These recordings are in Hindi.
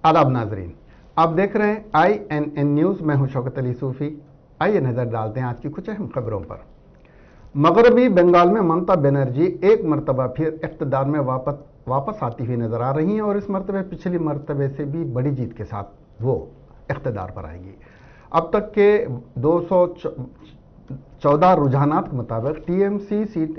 आदाब नाजरीन, आप देख रहे हैं INN न्यूज़। मैं हूं शौकत अली सूफ़ी। आइए नज़र डालते हैं आज की कुछ अहम खबरों पर। मगरबी बंगाल में ममता बनर्जी एक मरतबा फिर इक़्तिदार में वापस आती हुई नजर आ रही हैं और इस मरतबे पिछली मरतबे से भी बड़ी जीत के साथ वो इक़्तिदार पर आएंगी। अब तक के 214 रुझानात के मुताबिक टीएमसी सीट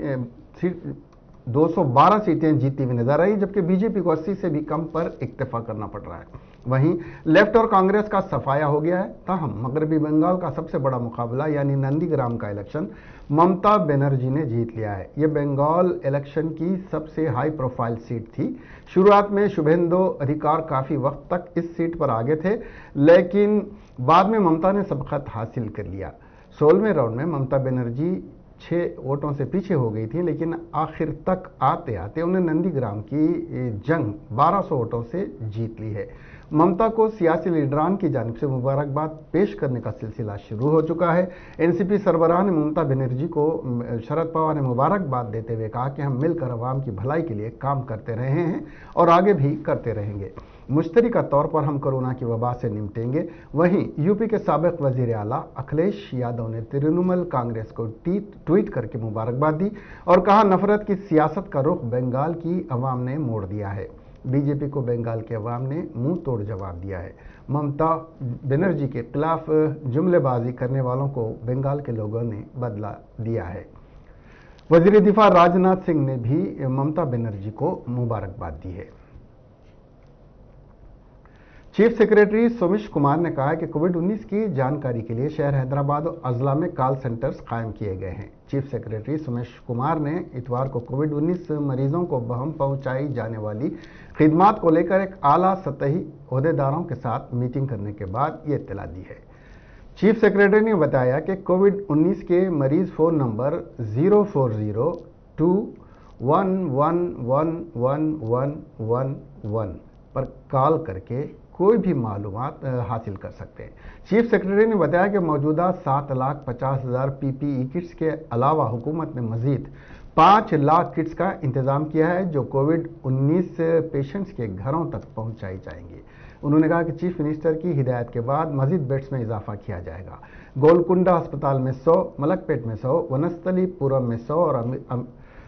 212 सीटें जीती हुई नजर आई, जबकि बीजेपी को 80 से भी कम पर इक्तफा करना पड़ रहा है। वहीं लेफ्ट और कांग्रेस का सफाया हो गया है। ताहम मगरबी बंगाल का सबसे बड़ा मुकाबला यानी नंदीग्राम का इलेक्शन ममता बनर्जी ने जीत लिया है। यह बंगाल इलेक्शन की सबसे हाई प्रोफाइल सीट थी। शुरुआत में शुभेंदु अधिकारी काफी वक्त तक इस सीट पर आगे थे, लेकिन बाद में ममता ने सबकत हासिल कर लिया। 16वें राउंड में ममता बनर्जी 6 वोटों से पीछे हो गई थी, लेकिन आखिर तक आते आते उन्हें नंदीग्राम की जंग 1200 वोटों से जीत ली है। ममता को सियासी लीडरान की जानिब से मुबारकबाद पेश करने का सिलसिला शुरू हो चुका है। एनसीपी सरबराह ने ममता बनर्जी को शरद पवार ने मुबारकबाद देते हुए कहा कि हम मिलकर अवाम की भलाई के लिए काम करते रहे हैं और आगे भी करते रहेंगे। मुश्तरका तौर पर हम कोरोना की वबा से निपटेंगे। वहीं यूपी के साबिक वजीर आला अखिलेश यादव ने तृणमूल कांग्रेस को ट्वीट करके मुबारकबाद दी और कहा, नफरत की सियासत का रुख बंगाल की अवाम ने मोड़ दिया है। बीजेपी को बंगाल के अवाम ने मुंह तोड़ जवाब दिया है। ममता बनर्जी के खिलाफ जुमलेबाजी करने वालों को बंगाल के लोगों ने बदला दिया है। वजीर दिफा राजनाथ सिंह ने भी ममता बनर्जी को मुबारकबाद दी है। चीफ सेक्रेटरी सोमेश कुमार ने कहा कि कोविड-19 की जानकारी के लिए शहर हैदराबाद और अजला में कॉल सेंटर्स कायम किए गए हैं। चीफ सेक्रेटरी सोमेश कुमार ने इतवार को कोविड-19 मरीजों को बहम पहुंचाई जाने वाली खिदमात को लेकर एक आला सतही ओहदेदारों के साथ मीटिंग करने के बाद ये इत्तला दी है। चीफ सेक्रेटरी ने बताया कि कोविड-19 के मरीज फोन नंबर 04021111111 पर कॉल करके कोई भी मालूमात हासिल कर सकते हैं। चीफ सेक्रेटरी ने बताया कि मौजूदा 7,50,000 PPE किट्स के अलावा हुकूमत ने मजीद 5 लाख किट्स का इंतजाम किया है, जो कोविड-19 पेशेंट्स के घरों तक पहुंचाई जाएंगी। उन्होंने कहा कि चीफ मिनिस्टर की हिदायत के बाद मजीद बेड्स में इजाफा किया जाएगा। गोलकुंडा अस्पताल में 100, मलकपेट में 100, वनस्थलीपुरम में 100 और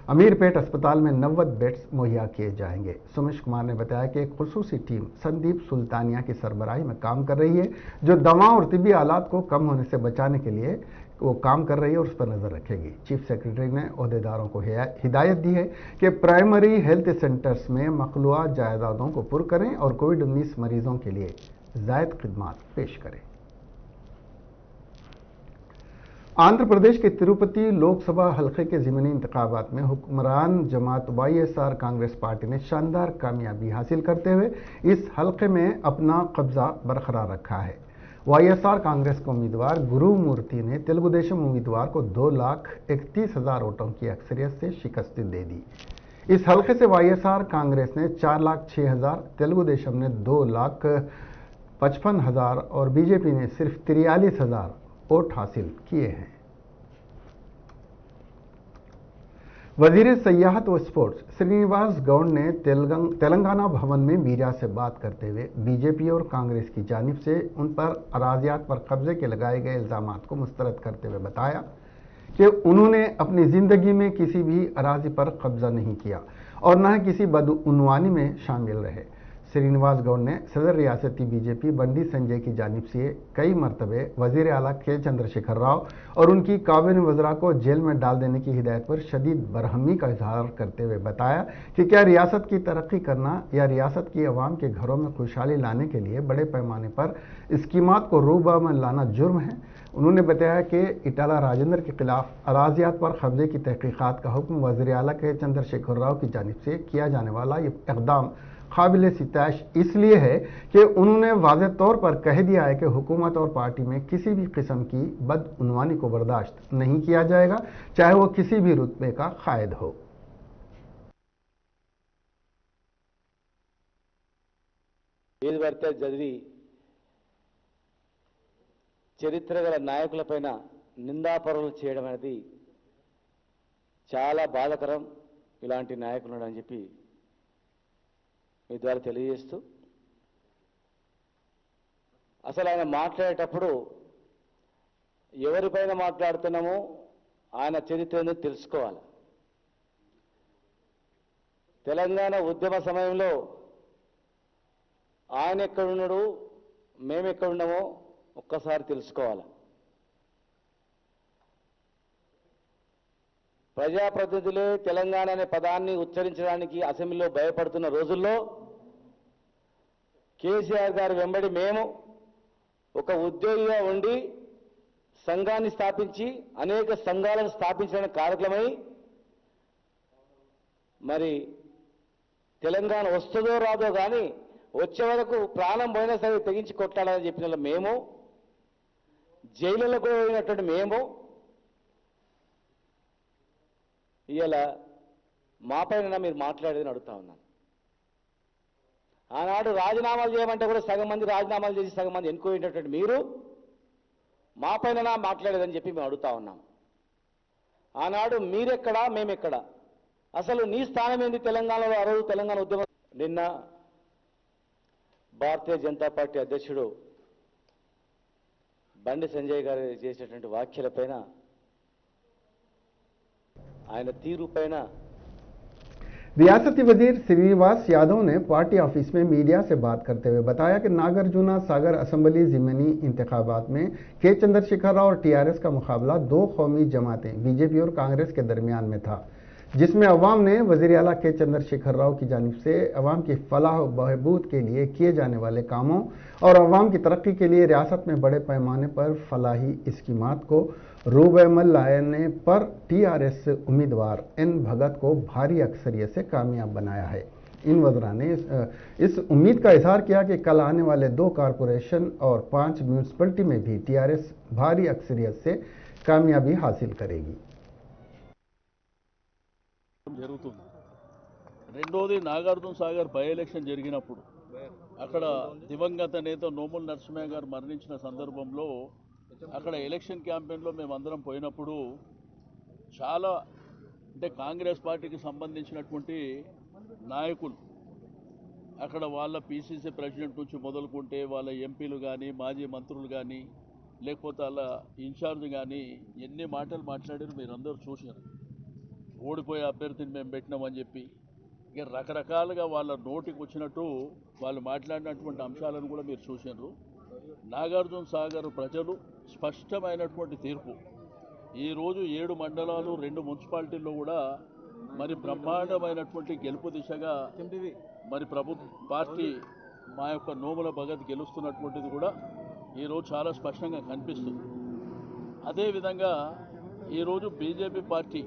अमीरपेट अस्पताल में 90 बेड्स मुहैया किए जाएंगे। सोमेश कुमार ने बताया कि एक खुसूसी टीम संदीप सुल्तानिया की सरबराही में काम कर रही है, जो दवाओं और तिब्बी आलात को कम होने से बचाने के लिए वो काम कर रही है और उस पर नजर रखेगी। चीफ सेक्रेटरी ने ओहदेदारों को हिदायत दी है कि प्राइमरी हेल्थ सेंटर्स में मखलूआ जायदादों को पुर करें और कोविड-19 मरीजों के लिए जायद खिदमात पेश करें। आंध्र प्रदेश के तिरुपति लोकसभा हल्के के ज़िमनी इंतखाबात में हुक्मरान जमात YSR कांग्रेस पार्टी ने शानदार कामयाबी हासिल करते हुए इस हल्के में अपना कब्जा बरकरार रखा है। YSR कांग्रेस के उम्मीदवार गुरु मूर्ति ने तेलुगु देशम उम्मीदवार को 2,31,000 वोटों की अक्सरियत से शिकस्त दे दी। इस हल्के से YSR कांग्रेस ने 4,06,000, तेलुगु देशम ने 2,55,000 और बीजेपी ने सिर्फ 43,000 वोट हासिल किए हैं। वजीर सयाहत व स्पोर्ट्स श्रीनिवास गौड़ ने तेलंगाना भवन में मीडिया से बात करते हुए बीजेपी और कांग्रेस की जानिब से उन पर अराजियात पर कब्जे के लगाए गए इल्जामात को मुस्तरद करते हुए बताया कि उन्होंने अपनी जिंदगी में किसी भी अराजी पर कब्जा नहीं किया और न किसी बदउनवानी में शामिल रहे। श्रीनिवास गौड़ ने सदर रियासती बीजेपी बंडी संजय की जानिब से कई मरतबे वजीर आला के चंद्रशेखर राव और उनकी काबिन वज़रा को जेल में डाल देने की हिदायत पर शदीद बरहमी का इजहार करते हुए बताया कि क्या रियासत की तरक्की करना या रियासत की अवाम के घरों में खुशहाली लाने के लिए बड़े पैमाने पर स्कीमात को रूबा में लाना जुर्म है। उन्होंने बताया कि इटाला राजेंद्र के खिलाफ अराजियात पर कब्जे की तहकीकात का हुक्म वज़ीर आला के चंद्रशेखर राव की जानिब से किया जाने वाला ये इक़दाम काबिल सिताइश इसलिए है कि उन्होंने वाज़ेह तौर पर कह दिया है कि हुकूमत और पार्टी में किसी भी किस्म की बदउनवानी को बर्दाश्त नहीं किया जाएगा, चाहे वो किसी भी रुतबे का कायद हो। ఏది పడితే చదివి చరిత్ర గల నాయకులపైన నిందాపరులు చేయడం అనేది చాలా బాధాకరం. ఇలాంటి నాయకులు అని చెప్పి మీ ద్వారా తెలియజేస్తూ అసలు ఆయన మాట్లాడేటప్పుడు ఎవరిపైన మాట్లాడుతున్నామో ఆయన చరిత్ర ఏందో తెలుసుకోవాలి. తెలంగాణ ఉద్యమ సమయంలో ఆయన ఎక్కడున్నాడు, మేము ఎక్కడున్నామో ఒక్కసారి తెలుసుకోవాలి. ప్రజాప్రతినిధులే తెలంగాణ అనే పదాన్ని ఉచ్చరించడానికి అసెంబ్లీలో భయపడుతున్న రోజుల్లో కేసీఆర్ గారి వెంబడి మేము ఒక ఉద్యోగిగా ఉండి సంఘాన్ని స్థాపించి అనేక సంఘాలను స్థాపించడానికి కారకులమై మరి తెలంగాణ వస్తుందో రాదో కానీ వచ్చే వరకు ప్రాణం పోయినా సరే తెగించి కొట్టాలని చెప్పిన మేము, జైలులో కూడా పోయినటువంటి మేము ఇవాళ మా పైన మీరు మాట్లాడేదని అడుగుతా ఉన్నాను. ఆనాడు రాజీనామాలు చేయమంటే కూడా సగం మంది రాజీనామాలు చేసి సగం మంది ఎన్నుకోయినటువంటి మీరు మా పైన మాట్లాడేదని చెప్పి మేము అడుగుతా ఉన్నాం. ఆనాడు మీరెక్కడా మేమెక్కడా, అసలు నీ స్థానం ఏంది తెలంగాణలో? ఆ రోజు తెలంగాణ ఉద్యమం. నిన్న భారతీయ జనతా పార్టీ అధ్యక్షుడు బండి సంజయ్ గారు చేసినటువంటి వ్యాఖ్యలపైన, ఆయన తీరు పైన रियासती वजीर श्रीनिवास यादव ने पार्टी ऑफिस में मीडिया से बात करते हुए बताया कि नागार्जुन सागर असेंबली ज़िमनी इंतखाबात में के चंद्रशेखर राव और टीआरएस का मुकाबला दो कौमी जमातें बीजेपी और कांग्रेस के दरमियान में था, जिसमें अवाम ने वज़ीर आला के चंद्रशेखर राव की जानिब से अवाम की फलाह व बहबूद के लिए किए जाने वाले कामों और अवाम की तरक्की के लिए रियासत में बड़े पैमाने पर फलाही स्कीमात को रूबेमल लाने पर टीआरएस उम्मीदवार एन भगत को भारी अक्सरियत से कामयाब बनाया है। इन वज़रा ने इस उम्मीद का इजहार किया कि कल आने वाले 2 कॉरपोरेशन और 5 म्यूनसिपलिटी में भी टीआरएस भारी अक्सरियत से कामयाबी हासिल करेगी। జరుగుతుంది. రెండోది నాగార్జున సాగర్ బై ఎలక్షన్ జరిగినప్పుడు అక్కడ దివంగత నేత నోముల నరసింహయ్య గారు మరణించిన సందర్భంలో అక్కడ ఎలక్షన్ క్యాంపెయిన్లో మేమందరం పోయినప్పుడు చాలా అంటే కాంగ్రెస్ పార్టీకి సంబంధించినటువంటి నాయకులు అక్కడ వాళ్ళ పీసీసీ ప్రెసిడెంట్ నుంచి మొదలుకుంటే వాళ్ళ ఎంపీలు కానీ మాజీ మంత్రులు కానీ లేకపోతే వాళ్ళ ఇన్ఛార్జ్ కానీ ఎన్ని మాటలు మాట్లాడారు మీరందరూ చూశారు. ఓడిపోయే అభ్యర్థిని మేము పెట్టినామని చెప్పి ఇక రకరకాలుగా వాళ్ళ నోటికి వచ్చినట్టు వాళ్ళు మాట్లాడినటువంటి అంశాలను కూడా మీరు చూసినారు. నాగార్జున సాగర్ ప్రజలు స్పష్టమైనటువంటి తీర్పు, ఈరోజు 7 మండలాలు 2 మున్సిపాలిటీల్లో కూడా మరి బ్రహ్మాండమైనటువంటి గెలుపు దిశగా మరి పార్టీ మా యొక్క నోముల భగత్ గెలుస్తున్నటువంటిది కూడా ఈరోజు చాలా స్పష్టంగా కనిపిస్తుంది. అదేవిధంగా ఈరోజు బీజేపీ పార్టీ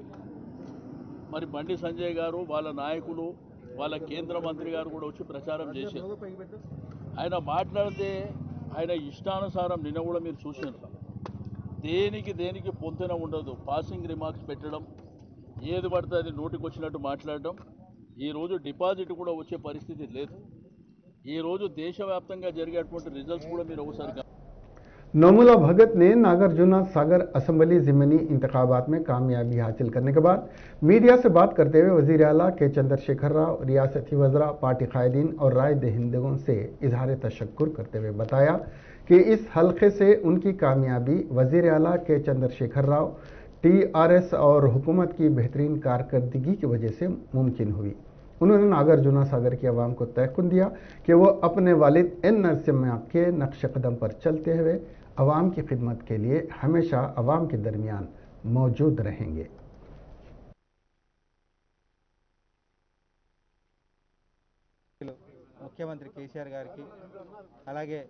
మరి బండి సంజయ్ గారు వాళ్ళ నాయకులు వాళ్ళ కేంద్ర మంత్రి గారు కూడా వచ్చి ప్రచారం చేశారు. ఆయన మాట్లాడితే ఆయన ఇష్టానుసారం నిన్న కూడా మీరు చూసినారు, దేనికి పొంతన ఉండదు, పాసింగ్ రిమార్క్స్ పెట్టడం, ఏది పడితే అది నోటికి వచ్చినట్టు మాట్లాడడం. ఈరోజు డిపాజిట్ కూడా వచ్చే పరిస్థితి లేదు. ఈరోజు దేశవ్యాప్తంగా జరిగేటువంటి రిజల్ట్స్ కూడా మీరు ఒకసారి नोमुला भगत ने नागार्जुन सागर असेंबली ज़िमनी इंतखाबात में कामयाबी हासिल करने के बाद मीडिया से बात करते हुए वज़ीर आला के चंद्रशेखर राव, रियासती वज़रा, पार्टी कायदीन और राय दहिंदों से इजहार तशक्कुर करते हुए बताया कि इस हल्के से उनकी कामयाबी वज़ीर आला के चंद्रशेखर राव, टीआरएस और हुकूमत की बेहतरीन कारकर्दगी की वजह से मुमकिन हुई। उन्होंने नागार्जुन सागर की आवाम को तयक़ुन दिया कि वो अपने वालिद एन नरसिम्हा के नक्श कदम पर चलते हुए अवाम की खिदमत के लिए हमेशा अवाम के दरमियान मौजूद रहेंगे। ముఖ్యమంత్రి కేసీఆర్ గారికి అలాగే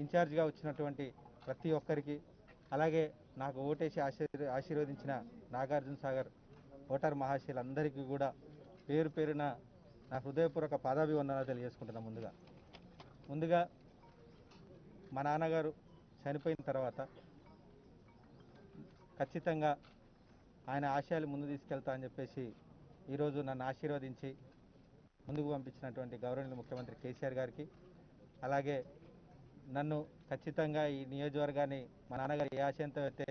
ఇన్ఛార్జిగా వచ్చినటువంటి ప్రతి ఒక్కరికి అలాగే నాకు ఓటేసి ఆశీర్వదించిన నాగార్జున సాగర్ ఓటర్ మహాశయులందరికీ కూడా పేరు పేరున నా హృదయపూర్వక పాదాభివందనాలు తెలియజేసుకుంటున్నా. ముందుగా మా నాన్నగారు చనిపోయిన తర్వాత ఖచ్చితంగా ఆయన ఆశయాలు ముందు తీసుకెళ్తా అని చెప్పేసి ఈరోజు నన్ను ఆశీర్వదించి ముందుకు పంపించినటువంటి గౌరవనీయ ముఖ్యమంత్రి కేసీఆర్ గారికి, అలాగే నన్ను ఖచ్చితంగా ఈ నియోజకవర్గాన్ని మా నాన్నగారు ఏ ఆశయంతో అయితే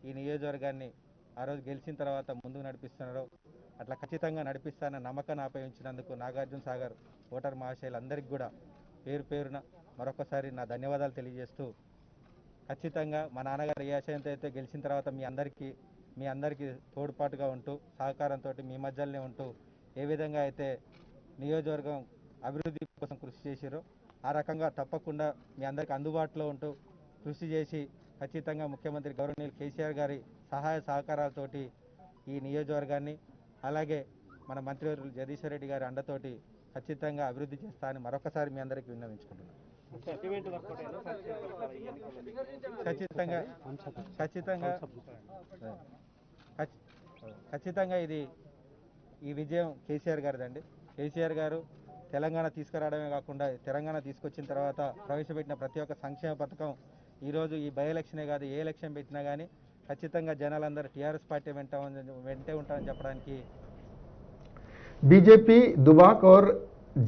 ఈ నియోజకవర్గాన్ని ఆ రోజు గెలిచిన తర్వాత ముందుకు నడిపిస్తున్నారో అట్లా ఖచ్చితంగా నడిపిస్తానన్న నమ్మకం నాపై ఉంచినందుకు నాగార్జున సాగర్ ఓటర్ మహాశయులందరికీ కూడా పేరు పేరున మరొకసారి నా ధన్యవాదాలు తెలియజేస్తూ, ఖచ్చితంగా మా నాన్నగారు ఏ ఆశయంతో అయితే గెలిచిన తర్వాత మీ అందరికీ తోడ్పాటుగా ఉంటూ సహకారంతో మీ మధ్యలోనే ఉంటూ ఏ విధంగా అయితే నియోజకవర్గం అభివృద్ధి కోసం కృషి చేసిరో ఆ రకంగా తప్పకుండా మీ అందరికీ అందుబాటులో ఉంటూ కృషి చేసి ఖచ్చితంగా ముఖ్యమంత్రి గౌరవనీయులు కేసీఆర్ గారి సహాయ సహకారాలతోటి ఈ నియోజకవర్గాన్ని అలాగే మన మంత్రివర్యులు జగదీశ్వర్ రెడ్డి గారి అండతోటి ఖచ్చితంగా అభివృద్ధి చేస్తా అని మరొకసారి మీ అందరికీ విన్నవించుకుంటున్నాను. ఖచ్చితంగా ఖచ్చితంగా ఖచ్చితంగా ఈ విజయం కేసీఆర్ గారిదండి. కేసీఆర్ గారు తెలంగాణ తీసుకురావడమే కాకుండా తెలంగాణ తీసుకొచ్చిన తర్వాత ప్రవేశపెట్టిన ప్రతి ఒక్క సంక్షేమ పథకం ఈరోజు ఈ బై ఎలక్షనే కాదు ఏ ఎలక్షన్ పెట్టినా కానీ ఖచ్చితంగా జనాలందరూ టీఆర్ఎస్ పార్టీ వెంటే ఉంటారని చెప్పడానికి बीजेपी दुबाक और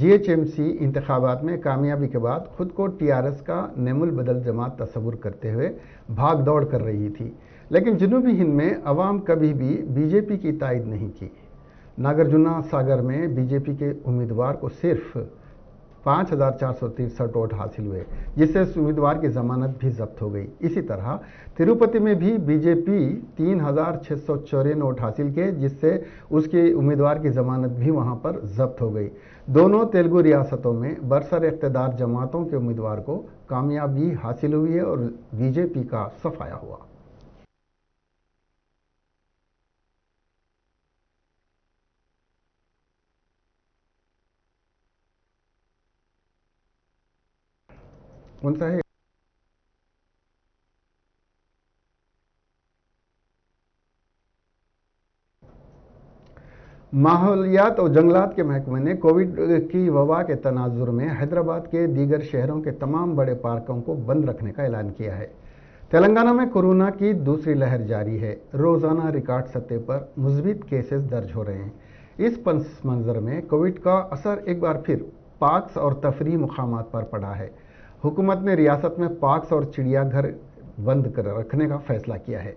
जीएचएमसी इंतखाबात में कामयाबी के बाद खुद को टीआरएस का नेमुल बदल जमात तस्वुर करते हुए भाग दौड़ कर रही थी, लेकिन जनूबी हिंद में अवाम कभी भी बीजेपी की तायद नहीं की। नागार्जुन सागर में बीजेपी के उम्मीदवार को सिर्फ 5,463 वोट हासिल हुए, जिससे उस उम्मीदवार की जमानत भी जब्त हो गई। इसी तरह तिरुपति में भी बीजेपी 3,654 वोट हासिल किए, जिससे उसके उम्मीदवार की जमानत भी वहां पर जब्त हो गई। दोनों तेलुगु रियासतों में बरसर इख्तियार जमातों के उम्मीदवार को कामयाबी हासिल हुई है और बीजेपी का सफाया हुआ। कौन सा है? माहौलियात और जंगलात के महकमे ने कोविड की वबा के तनाजुर में हैदराबाद के दीगर शहरों के तमाम बड़े पार्कों को बंद रखने का ऐलान किया है। तेलंगाना में कोरोना की दूसरी लहर जारी है। रोजाना रिकॉर्ड सतह पर मुस्बित केसेस दर्ज हो रहे हैं। इस पस मंजर में कोविड का असर एक बार फिर पार्क्स और तफरीह मुकामात पर पड़ा है। हुकूमत ने रियासत में पार्क्स और चिड़ियाघर बंद कर रखने का फैसला किया है।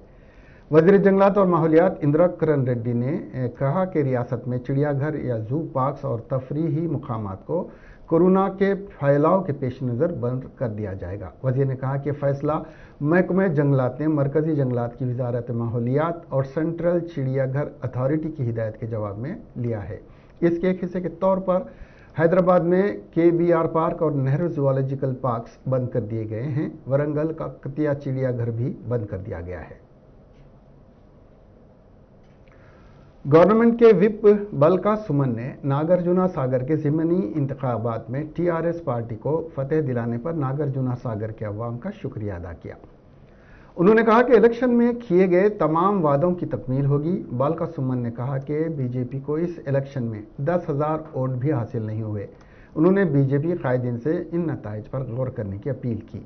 वज़ीर जंगलात और माहौलियात इंदिरा किरण रेड्डी ने कहा कि रियासत में चिड़ियाघर या जू पार्क्स और तफरीही मुकामात को कोरोना के फैलाव के पेश नज़र बंद कर दिया जाएगा। वज़ीर ने कहा कि फैसला महकमे जंगलात ने मरकज़ी जंगलात की वजारत माहौलियात और सेंट्रल चिड़ियाघर अथॉरिटी की हिदायत के जवाब में लिया है। इसके एक हिस्से के तौर पर हैदराबाद में KBR पार्क और नेहरू जूलॉजिकल पार्क्स बंद कर दिए गए हैं। वरंगल का कतिया चिड़ियाघर भी बंद कर दिया गया है। गवर्नमेंट के विप बलका सुमन ने नागार्जुन सागर के ज़िमनी इंतखाबात में टीआरएस पार्टी को फतेह दिलाने पर नागार्जुन सागर के अवाम का शुक्रिया अदा किया। उन्होंने कहा कि इलेक्शन में किए गए तमाम वादों की तकमील होगी। बालका सुमन ने कहा कि बीजेपी को इस इलेक्शन में 10,000 वोट भी हासिल नहीं हुए। उन्होंने बीजेपी कायदीन से इन नताइज पर गौर करने की अपील की।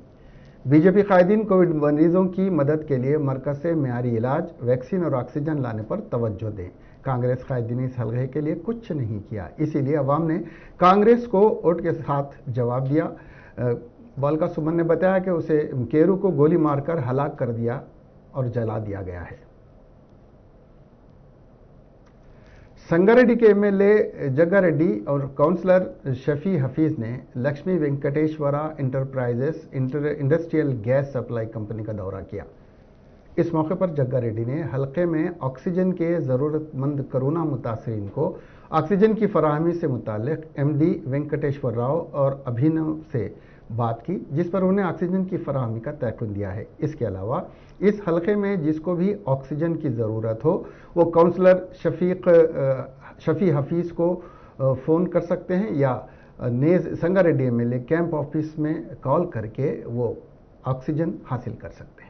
बीजेपी कायदीन कोविड मरीजों की मदद के लिए मरकज से मियारी इलाज, वैक्सीन और ऑक्सीजन लाने पर तवज्जो दें। कांग्रेस कायदीन इस हलके के लिए कुछ नहीं किया, इसीलिए अवाम ने कांग्रेस को वोट के साथ जवाब दिया। बालका सुमन ने बताया कि उसे केरू को गोली मारकर हलाक कर दिया और जला दिया गया है। संगारेड्डी के एमएलए जग्गारेड्डी और काउंसलर शफी हफीज ने Lakshmi Venkateshwara enterprises industrial gas supply company का दौरा किया। इस मौके पर जग्गारेड्डी ने हलके में ऑक्सीजन के ज़रूरतमंद कोरोना मुतासरीन को ऑक्सीजन की फराहमी से मुतालिक MD वेंकटेश्वर राव और अभिनव से बात की, जिस पर उन्हें ऑक्सीजन की फराहमी का तयक़ुन दिया है। इसके अलावा इस हलके में जिसको भी ऑक्सीजन की ज़रूरत हो वो काउंसलर शफी हफीज़ को फ़ोन कर सकते हैं या नेज़ संगारेड्डी एमएलए कैंप ऑफिस में कॉल करके वो ऑक्सीजन हासिल कर सकते हैं।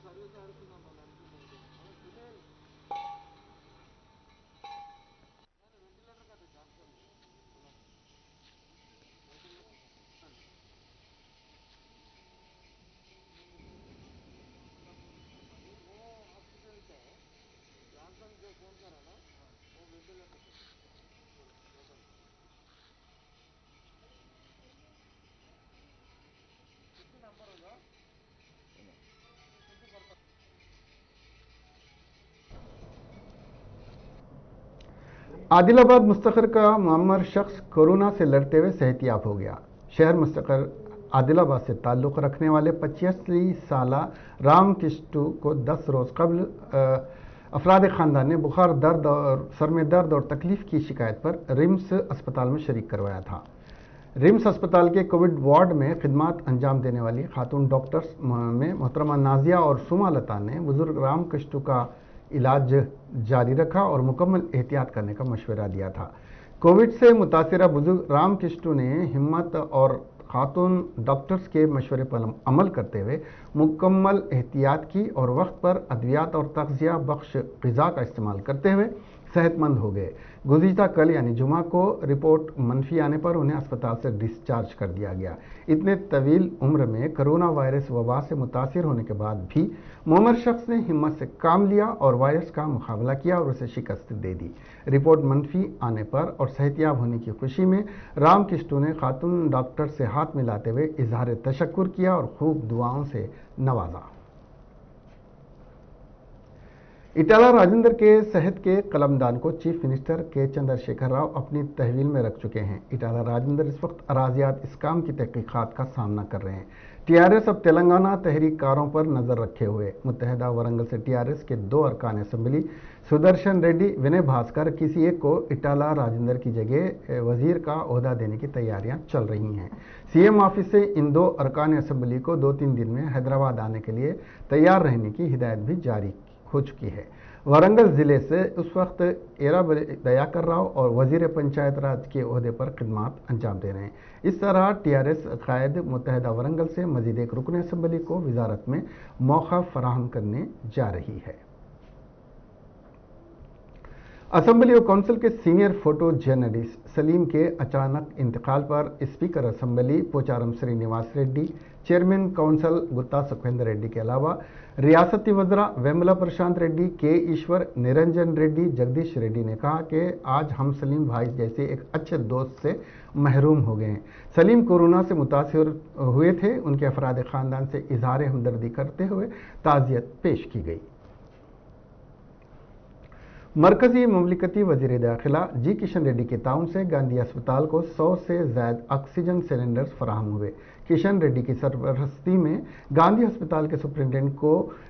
సర్వీస్ आदिलाबाद मुस्तखर का मुअम्मर शख्स कोरोना से लड़ते हुए सेहतियाब हो गया। शहर मुस्तखर आदिलाबाद से ताल्लुक़ रखने वाले 85 साला राम किस्टू को 10 रोज़ कबल अफराद ख़ानदान ने बुखार, दर्द और सर में दर्द और तकलीफ़ की शिकायत पर रिम्स अस्पताल में शरीक करवाया था। रिम्स अस्पताल के कोविड वार्ड में खिदमत अंजाम देने वाली खातून डॉक्टर्स में मोहतरमा नाजिया और सुमा लता ने बुजुर्ग राम किस्टू का इलाज जारी रखा और मुकम्मल एहतियात करने का मशवरा दिया था। कोविड से मुतासिरा बुजुर्ग राम किस्टू ने हिम्मत और खातून डॉक्टर्स के मशवरे पर अमल करते हुए मुकम्मल एहतियात की और वक्त पर अद्वियात और तग़ज़िया बख्श ग़िज़ा का इस्तेमाल करते हुए सेहतमंद हो गए। गुज़िश्ता कल यानी जुमा को रिपोर्ट मनफी आने पर उन्हें अस्पताल से डिस्चार्ज कर दिया गया। इतने तवील उम्र में कोरोना वायरस वबा से मुतासिर होने के बाद भी मुअम्मर शख्स ने हिम्मत से काम लिया और वायरस का मुकाबला किया और उसे शिकस्त दे दी। रिपोर्ट मनफी आने पर और सेहतियाब होने की खुशी में राम किस्टू ने खातून डॉक्टर से हाथ मिलाते हुए इजहार तशक्कुर किया और खूब दुआओं से नवाजा। इटाला राजेंद्र के सेहत के कलमदान को चीफ मिनिस्टर के चंद्रशेखर राव अपनी तहवील में रख चुके हैं। इटाला राजेंद्र इस वक्त अराजियात इस्काम की तहकीकात का सामना कर रहे हैं। टीआरएस अब तेलंगाना तहरीककारों पर नजर रखे हुए मुत्तहदा वरंगल से टीआरएस के 2 अरकान असम्बली सुदर्शन रेड्डी, विनय भास्कर किसी एक को इटाला राजेंद्र की जगह वजीर का ओहदा देने की तैयारियां चल रही हैं। सीएम ऑफिस से इन 2 अरकान असम्बली को 2-3 दिन में हैदराबाद आने के लिए तैयार रहने की हिदायत भी जारी हो चुकी है। वरंगल जिले से उस वक्त एरा दयाकर राव और वजीर पंचायत राज के ओहदे पर खिदमत अंजाम दे रहे हैं। इस तरह टीआरएस कायद मुत्तहदा वरंगल से मजीद एक रुकन असम्बली को वजारत में मौका फराहम करने जा रही है। असम्बली और काउंसिल के सीनियर फोटो जर्नलिस्ट सलीम के अचानक इंतकाल पर speaker assembly Pocharam Srinivas Reddy, chairman council Gutha Sukhender Reddy के अलावा रियासती वज़रा वेमुला प्रशांत रेड्डी, के ईश्वर, निरंजन रेड्डी, जगदीश रेड्डी ने कहा कि आज हम सलीम भाई जैसे एक अच्छे दोस्त से महरूम हो गए हैं। सलीम कोरोना से मुतासिर हुए थे। उनके अफराद ख़ानदान से इजहार हमदर्दी करते हुए ताज़ियत पेश की गई। मरकजी ममलिकती वज़ीर दाखिला जी किशन रेड्डी के ताउन से गांधी अस्पताल को 100 से ज़ायद ऑक्सीजन सिलेंडर्स फराहम हुए। किशन रेड्डी की सरपरस्ती में गांधी अस्पताल के सुपरिटेंडेंट को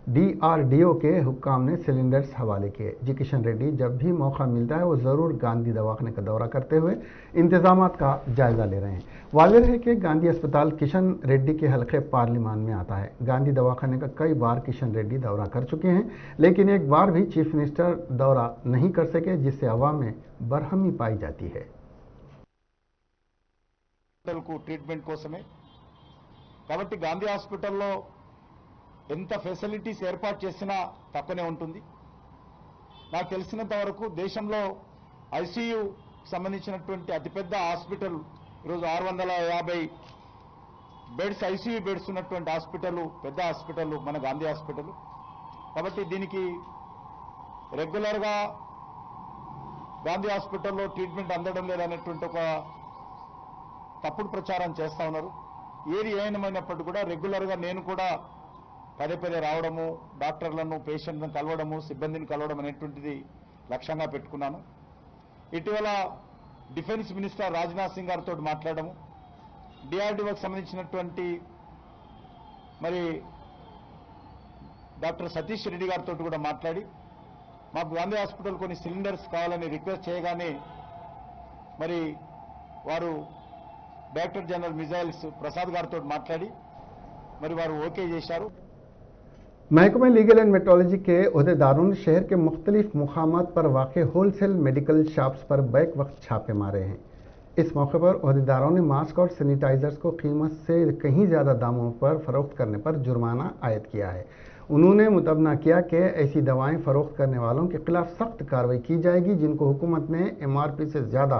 डीआरडीओ के हुक्काम ने सिलेंडर्स हवाले किए। जी किशन रेड्डी जब भी मौका मिलता है वो ज़रूर गांधी दवाखाने का दौरा करते हुए इंतजामात का जायज़ा ले रहे हैं। वाज़ेह है कि गांधी अस्पताल किशन रेड्डी के हल्के पार्लिमान में आता है। गांधी दवाखाने का कई बार किशन रेड्डी दौरा कर चुके हैं, लेकिन एक बार भी चीफ मिनिस्टर दौरा नहीं कर सके, जिससे अवाम में बरहमी पाई जाती है। ट्रीटमेंट कोसमे కాబట్టి గాంధీ హాస్పిటల్లో ఎంత ఫెసిలిటీస్ ఏర్పాటు చేసినా తప్పనే ఉంటుంది. నాకు తెలిసినంత వరకు దేశంలో ఐసీయూ సంబంధించినటువంటి అతిపెద్ద హాస్పిటల్ ఈరోజు 650 బెడ్స్ ఐసీయూ బెడ్స్ ఉన్నటువంటి హాస్పిటల్, పెద్ద హాస్పిటల్ మన గాంధీ హాస్పిటల్. కాబట్టి దీనికి రెగ్యులర్గా గాంధీ హాస్పిటల్లో ట్రీట్మెంట్ అందడం లేదనేటువంటి ఒక తప్పుడు ప్రచారం చేస్తా ఉన్నారు. ఏది ఏమైనప్పటికీ కూడా రెగ్యులర్గా నేను కూడా పదే పదే రావడము, డాక్టర్లను, పేషెంట్లను కలవడము, సిబ్బందిని కలవడం అనేటువంటిది లక్ష్యంగా పెట్టుకున్నాను. ఇటీవల డిఫెన్స్ మినిస్టర్ రాజ్నాథ్ సింగ్ గారితో మాట్లాడము, డిఆర్డీఓకి సంబంధించినటువంటి మరి డాక్టర్ సతీష్ రెడ్డి గారితో కూడా మాట్లాడి మాకు గాంధీ హాస్పిటల్ కొన్ని సిలిండర్స్ కావాలని రిక్వెస్ట్ చేయగానే మరి వారు డైరెక్టర్ जनरल मिसाइल्स प्रसाद గారితో మాట్లాడి మరి వారు ఓకే చేశారు. महकमे लीगल एंड मेट्रोलॉजी के अहदेदारों ने शहर के मुख्तलिफ मुकामात पर वाक़ होलसेल मेडिकल शॉप्स पर बैक वक्त छापे मारे हैं। इस मौके पर अहदेदारों ने मास्क और सैनिटाइजर्स को कीमत से कहीं ज़्यादा दामों पर फरोख्त करने पर जुर्माना आयद किया है। उन्होंने मुतमना किया कि ऐसी दवाएं फरोख्त करने वालों के खिलाफ सख्त कार्रवाई की जाएगी जिनको हुकूमत ने MRP से ज़्यादा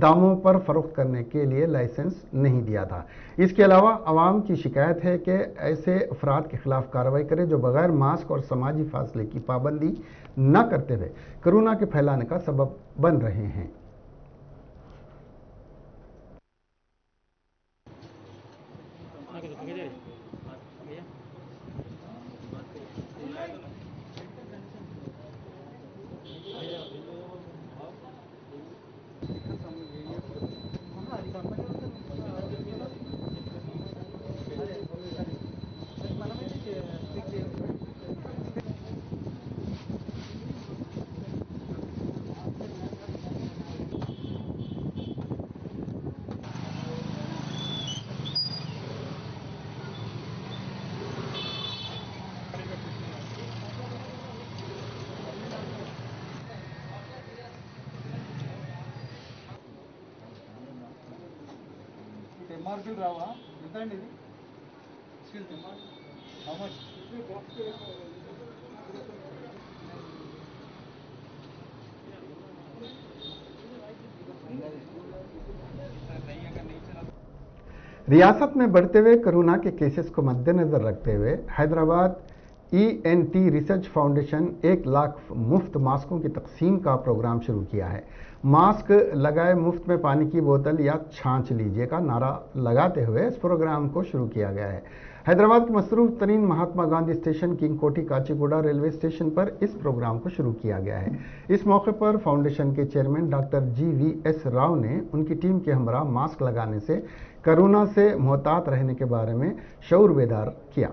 दामों पर फरोख्त करने के लिए लाइसेंस नहीं दिया था। इसके अलावा आवाम की शिकायत है कि ऐसे अफराद के खिलाफ कार्रवाई करें जो बगैर मास्क और समाजी फासले की पाबंदी न करते हुए कोरोना के फैलाने का सबब बन रहे हैं। MRP రావా ఎంత అండి ఇది హౌ మచ్ रियासत में बढ़ते हुए कोरोना के केसेस को मद्देनजर रखते हुए Hyderabad ENT research foundation 1 lakh मुफ्त मास्कों की तकसीम का प्रोग्राम शुरू किया है। मास्क लगाए मुफ्त में पानी की बोतल या छाछ लीजिए का नारा लगाते हुए इस प्रोग्राम को शुरू किया गया है। हैदराबाद के मसरूफ तरीन महात्मा गांधी स्टेशन किंग कोठी काचीगुड़ा रेलवे स्टेशन पर इस प्रोग्राम को शुरू किया गया है। इस मौके पर फाउंडेशन के चेयरमैन डॉक्टर GVS राव ने उनकी टीम के हमरा मास्क लगाने से कोरोना से मोहतात रहने के बारे में शऊर बेदार किया।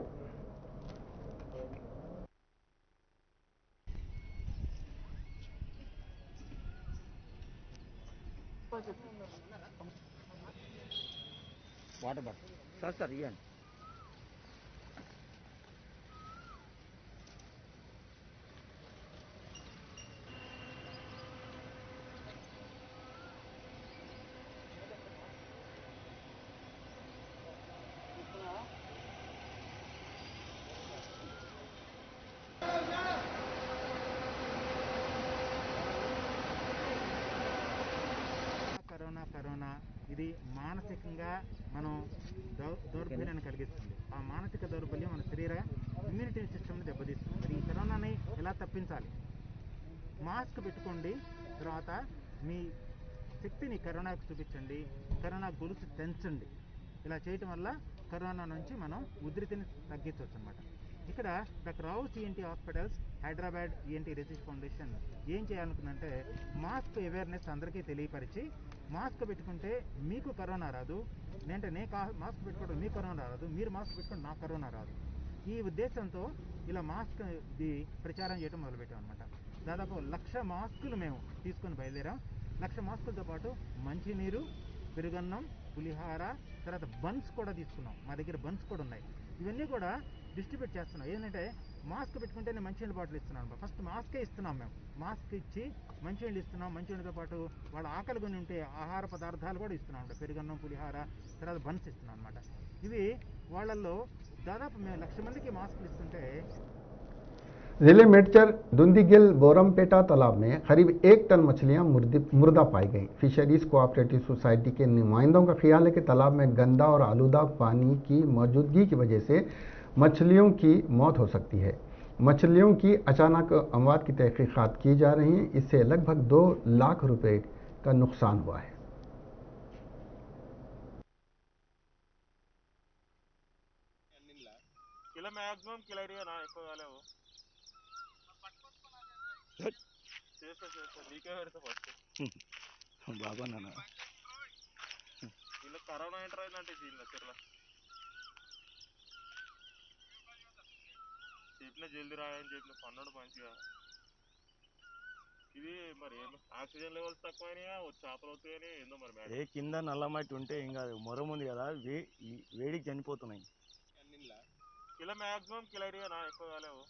వాటర్ బాటిల్ సార్ ఇవ్వండి కరోనా ఇది మానసికంగా మనం దౌర్బల్యాన్ని కలిగిస్తుంది. ఆ మానసిక దౌర్బల్యం మన శరీర ఇమ్యూనిటీ సిస్టమ్ని దెబ్బతీస్తుంది. మరి ఈ కరోనాని ఎలా తప్పించాలి? మాస్క్ పెట్టుకోండి, తర్వాత మీ శక్తిని కరోనాకు చూపించండి, కరోనా గొలుసు తెంచండి. ఇలా చేయటం వల్ల కరోనా నుంచి మనం ఉధృతిని తగ్గించవచ్చు అన్నమాట. ఇక్కడ doctor Rao's ENT hospitals, Hyderabad ENT research foundation ఏం చేయాలనుకుందంటే మాస్క్ అవేర్నెస్ అందరికీ తెలియపరిచి మాస్క్ పెట్టుకుంటే మీకు కరోనా రాదు, నేను మాస్క్ పెట్టుకోవడం మీకు కరోనా రాదు, మీరు మాస్క్ పెట్టుకుంటే నాకు కరోనా రాదు. ఈ ఉద్దేశంతో ఇలా మాస్క్ ప్రచారం చేయడం మొదలుపెట్టాం అనమాట. దాదాపు 1,00,000 మాస్కులు మేము తీసుకొని బయలుదేరాం. 1,00,000 మాస్కులతో పాటు మంచినీరు, పెరుగన్నం, పులిహార, తర్వాత బన్స్ కూడా తీసుకున్నాం. మా దగ్గర బన్స్ కూడా ఉన్నాయి. ఇవన్నీ కూడా డిస్ట్రిబ్యూట్ చేస్తున్నాం. ఏంటంటే మాస్క్ పెట్టుకుంటేనే మంచినీళ్ళ బాటిల్ ఇస్తున్నాం. ఫస్ట్ మాస్కే ఇస్తున్నాం. మేము మాస్క్ ఇచ్చి మంచినీళ్ళు ఇస్తున్నాం. మంచినీళ్ళతో పాటు వాళ్ళ ఆకలి కొని ఉంటే ఆహార పదార్థాలు కూడా ఇస్తున్నాం. పెరుగన్నం, పులిహార, తర్వాత బన్స్ ఇస్తున్నాం అనమాట. ఇవి వాళ్ళల్లో దాదాపు మేము 1,00,000 మందికి మాస్కులు ఇస్తుంటే जिले मेडचर दुंदीगिल बोरमपेटा तालाब में करीब 1 टन मछलियां मुर्दा पाई गई। फिशरीज कोऑपरेटिव सोसाइटी के नुमाइंदों का ख्याल है कि तालाब में गंदा और आलूदा पानी की मौजूदगी की वजह से मछलियों की मौत हो सकती है। मछलियों की अचानक अमवात की तहकीकात की जा रही हैं। इससे लगभग 2 लाख रुपए का नुकसान हुआ है। బాబా నాన్న ఇలా కరోనా ఎంటర్ అయిందంటే దీనిలో చెప్పిన జల్దీ రాయని చెప్పిన పన్నాడు మంచిగా. ఇది మరి ఆక్సిజన్ లెవెల్స్ తక్కువైనా చేపలు అవుతాయని ఏందో మరి ఏ కింద నల్లమట్టి ఉంటే ఏం కాదు, మొరం ఉంది కదా, వేడికి చనిపోతున్నాయి. కిలో మ్యాక్సిమం కిలో ఎక్కువ కాలేవు.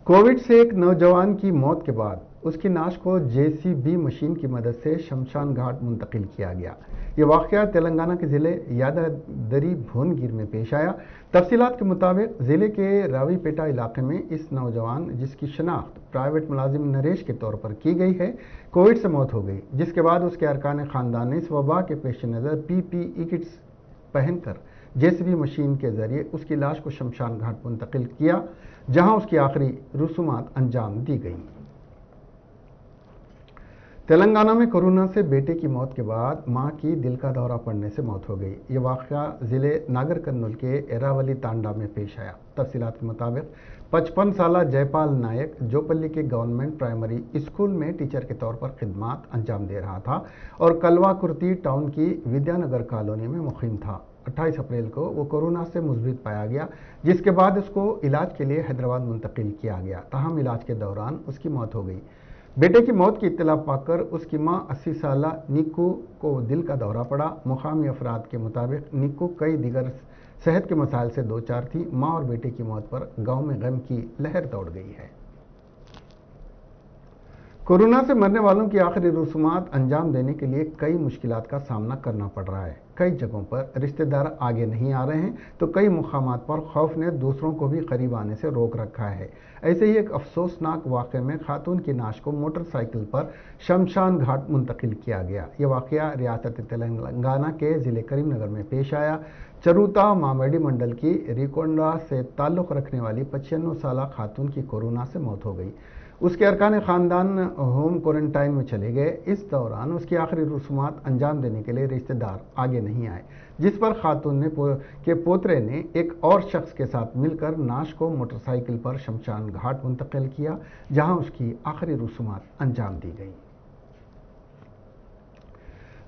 कोविड से एक नौजवान की मौत के बाद उसकी नाश को JCB मशीन की मदद से शमशान घाट मुंतकिल किया गया। ये वाक़या तेलंगाना के ज़िले यादाद्री भुवनगिर में पेश आया। तफसीलात के मुताबिक ज़िले के रावीपेटा इलाके में इस नौजवान, जिसकी शनाख्त प्राइवेट मुलाजिम नरेश के तौर पर की गई है, कोविड से मौत हो गई, जिसके बाद उसके अरकान ख़ानदान ने इस वबा के पेश नज़र PPE किट्स पहनकर JCB मशीन के जरिए उसकी लाश को शमशान घाट मुंतकिल किया, जहां उसकी आखिरी रसूमात अंजाम दी गई। तेलंगाना में कोरोना से बेटे की मौत के बाद मां की दिल का दौरा पड़ने से मौत हो गई। ये वाक़या ज़िले नागर कर्नूल के एरावली तांडा में पेश आया। तफसीलात के मुताबिक 55 साला जयपाल नायक जोपल्ली के गवर्नमेंट प्राइमरी स्कूल में टीचर के तौर पर खिदमात अंजाम दे रहा था और कलवा कुर्ती टाउन की विद्यानगर कॉलोनी में मुकीम था। 28 अप्रैल को वो कोरोना से मुस्बित पाया गया, जिसके बाद उसको इलाज के लिए हैदराबाद मुंतकिल किया गया। ताहम इलाज के दौरान उसकी मौत हो गई। बेटे की मौत की इत्तला पाकर उसकी मां 80 साला निक्कू को दिल का दौरा पड़ा। मुकामी अफराद के मुताबिक निक्कू कई दिगर सेहत के मसाइल से दो चार थी। मां और बेटे की मौत पर गांव में गम की लहर दौड़ गई है। कोरोना से मरने वालों की आखिरी रसूमात अंजाम देने के लिए कई मुश्किलात का सामना करना पड़ रहा है। कई जगहों पर रिश्तेदार आगे नहीं आ रहे हैं, तो कई मुकामात पर खौफ ने दूसरों को भी करीब आने से रोक रखा है। ऐसे ही एक अफसोसनाक वाक़े में खातून की नाश को मोटरसाइकिल पर शमशान घाट मुंतकिल किया गया। ये वाक़या रियासत तेलंगाना के ज़िले करीमनगर में पेश आया। चरूता मामेडी मंडल की रिकोंडा से ताल्लुक़ रखने वाली 95 साला खातून की कोरोना से मौत हो गई। उसके अरकान ख़ानदान होम क्वारंटाइन में चले गए। इस दौरान उसकी आखिरी रसूमात अंजाम देने के लिए रिश्तेदार आगे नहीं आए, जिस पर खातून के पोतरे ने एक और शख्स के साथ मिलकर नाश को मोटरसाइकिल पर शमशान घाट मुंतकिल किया, जहां उसकी आखिरी रसूमात अंजाम दी गई।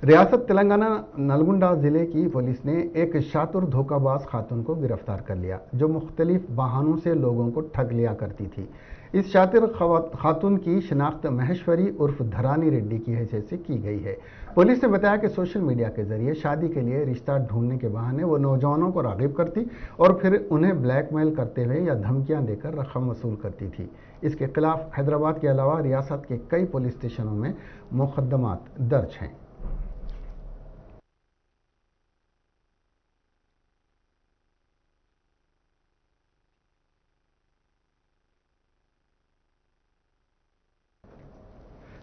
रियासत तेलंगाना नलगुंडा ज़िले की पुलिस ने एक शातुर धोखाबाज खातून को गिरफ्तार कर लिया, जो मुख्तलिफ बहानों से लोगों को ठग लिया करती थी। इस शातिर खातून की शिनाख्त महेश्वरी उर्फ धरानी रेड्डी की हैसियत से की गई है। पुलिस ने बताया कि सोशल मीडिया के जरिए शादी के लिए रिश्ता ढूंढने के बहाने वो नौजवानों को राग़िब करती और फिर उन्हें ब्लैकमेल करते हुए या धमकियां देकर रकम वसूल करती थी। इसके खिलाफ हैदराबाद के अलावा रियासत के कई पुलिस स्टेशनों में मुकदमात दर्ज हैं।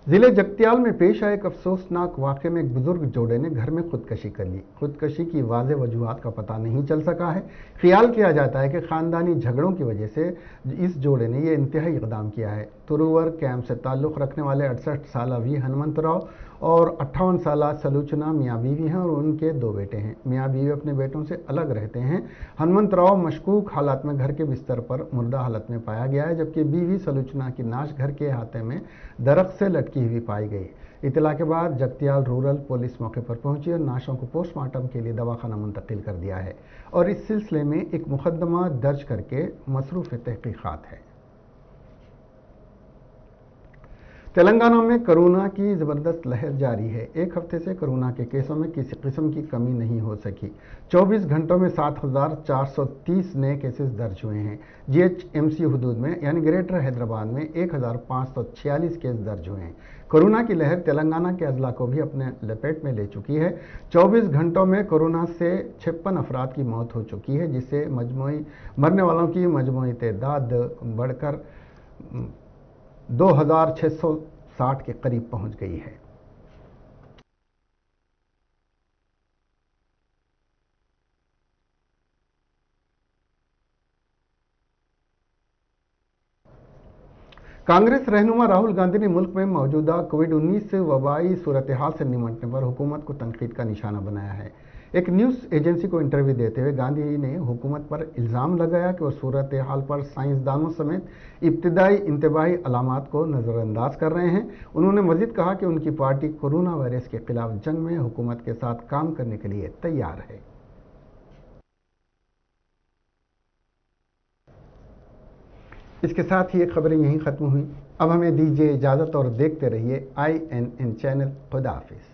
जिले जगतियाल में पेश आए एक अफसोसनाक वाक़े में एक बुजुर्ग जोड़े ने घर में खुदकशी कर ली। खुदकशी की वाज़ेह वजूहात का पता नहीं चल सका है। ख्याल किया जाता है कि ख़ानदानी झगड़ों की वजह से इस जोड़े ने यह इंतहाई इक़दाम किया है। तुरुवर कैंप से ताल्लुक़ रखने वाले 68 साला वी हनुमंतराव और 58 साला सलूचना मियाँ बीवी हैं और उनके 2 बेटे हैं। मियाँ बीवी अपने बेटों से अलग रहते हैं। हनुमंतराव मशकूक हालत में घर के बिस्तर पर मुर्दा हालत में पाया गया है, जबकि बीवी सलूचना की नाश घर के अहाते में दरख्त से लटकी हुई पाई गई। इतला के बाद जगतियाल रूरल पुलिस मौके पर पहुंची और नाशों को पोस्टमार्टम के लिए दवाखाना मुंतकिल कर दिया है और इस सिलसिले में एक मुकदमा दर्ज करके मसरूफ़ तहकीक़ात है। तेलंगाना में कोरोना की ज़बरदस्त लहर जारी है। एक हफ्ते से कोरोना के केसों में किसी किस्म की कमी नहीं हो सकी। 24 घंटों में 7,430 नए केसेस दर्ज हुए हैं। GHMC हुदूद में यानी ग्रेटर हैदराबाद में 1,546 केस दर्ज हुए हैं। कोरोना की लहर तेलंगाना के अजला को भी अपने लपेट में ले चुकी है। 24 घंटों में कोरोना से 56 अफराद की मौत हो चुकी है, जिससे मजमूई मरने वालों की मजमूई तादाद बढ़कर 2,660 के करीब पहुंच गई है। कांग्रेस रहनुमा राहुल गांधी ने मुल्क में मौजूदा कोविड-19 वबाई सूरत हाल से निमटने पर हुकूमत को तनकीद का निशाना बनाया है। एक न्यूज़ एजेंसी को इंटरव्यू देते हुए गांधी ने हुकूमत पर इल्ज़ाम लगाया कि वह सूरत हाल पर साइंसदानों समेत इब्तिदाई इंतबाही अलामात को नज़रअंदाज कर रहे हैं। उन्होंने मज़ीद कहा कि उनकी पार्टी कोरोना वायरस के खिलाफ जंग में हुकूमत के साथ काम करने के लिए तैयार है। इसके साथ ही ये खबरें यहीं ख़त्म हुई। अब हमें दीजिए इजाज़त और देखते रहिए INN चैनल। खुदा हाफिज़।